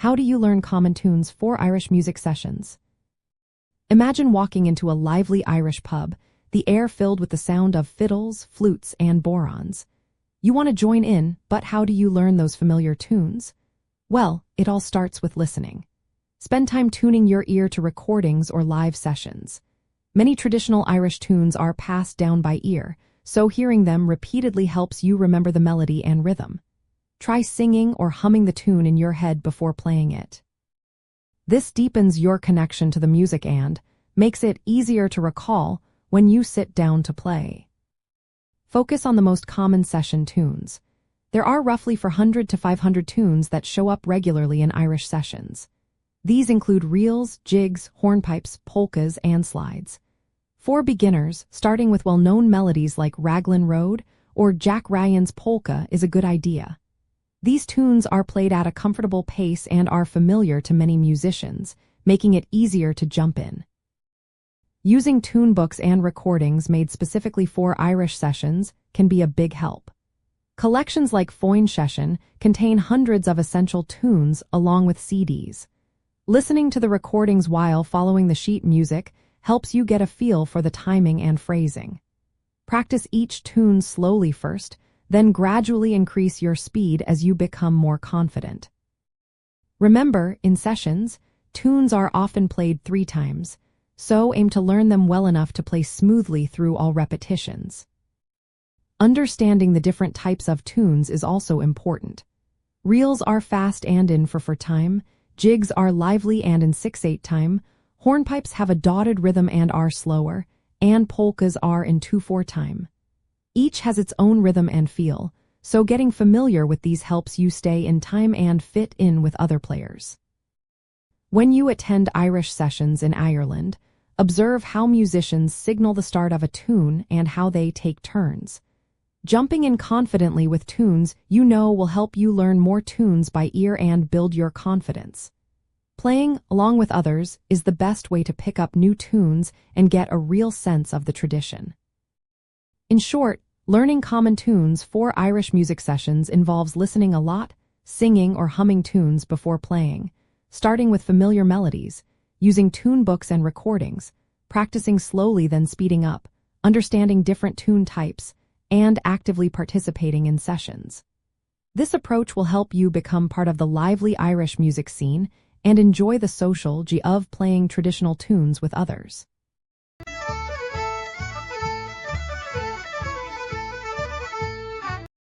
How do you learn common tunes for Irish music sessions? Imagine walking into a lively Irish pub, the air filled with the sound of fiddles, flutes, and borons. You want to join in, but how do you learn those familiar tunes? Well, it all starts with listening. Spend time tuning your ear to recordings or live sessions. Many traditional Irish tunes are passed down by ear, so hearing them repeatedly helps you remember the melody and rhythm. Try singing or humming the tune in your head before playing it. This deepens your connection to the music and makes it easier to recall when you sit down to play. Focus on the most common session tunes. There are roughly 400 to 500 tunes that show up regularly in Irish sessions. These include reels, jigs, hornpipes, polkas, and slides. For beginners, starting with well-known melodies like Raglan Road or Jack Ryan's polka is a good idea. These tunes are played at a comfortable pace and are familiar to many musicians, making it easier to jump in. Using tune books and recordings made specifically for Irish sessions can be a big help. Collections like Foinn Seisiún contain hundreds of essential tunes along with CDs. Listening to the recordings while following the sheet music helps you get a feel for the timing and phrasing. Practice each tune slowly first, then gradually increase your speed as you become more confident. Remember, in sessions, tunes are often played 3 times, so aim to learn them well enough to play smoothly through all repetitions. Understanding the different types of tunes is also important. Reels are fast and in 4/4 time, jigs are lively and in 6/8 time, hornpipes have a dotted rhythm and are slower, and polkas are in 2/4 time. Each has its own rhythm and feel, so getting familiar with these helps you stay in time and fit in with other players. When you attend Irish sessions in Ireland, observe how musicians signal the start of a tune and how they take turns. Jumping in confidently with tunes you know will help you learn more tunes by ear and build your confidence. Playing along with others is the best way to pick up new tunes and get a real sense of the tradition. In short, learning common tunes for Irish music sessions involves listening a lot, singing or humming tunes before playing, starting with familiar melodies, using tune books and recordings, practicing slowly then speeding up, understanding different tune types, and actively participating in sessions. This approach will help you become part of the lively Irish music scene and enjoy the social joy of playing traditional tunes with others.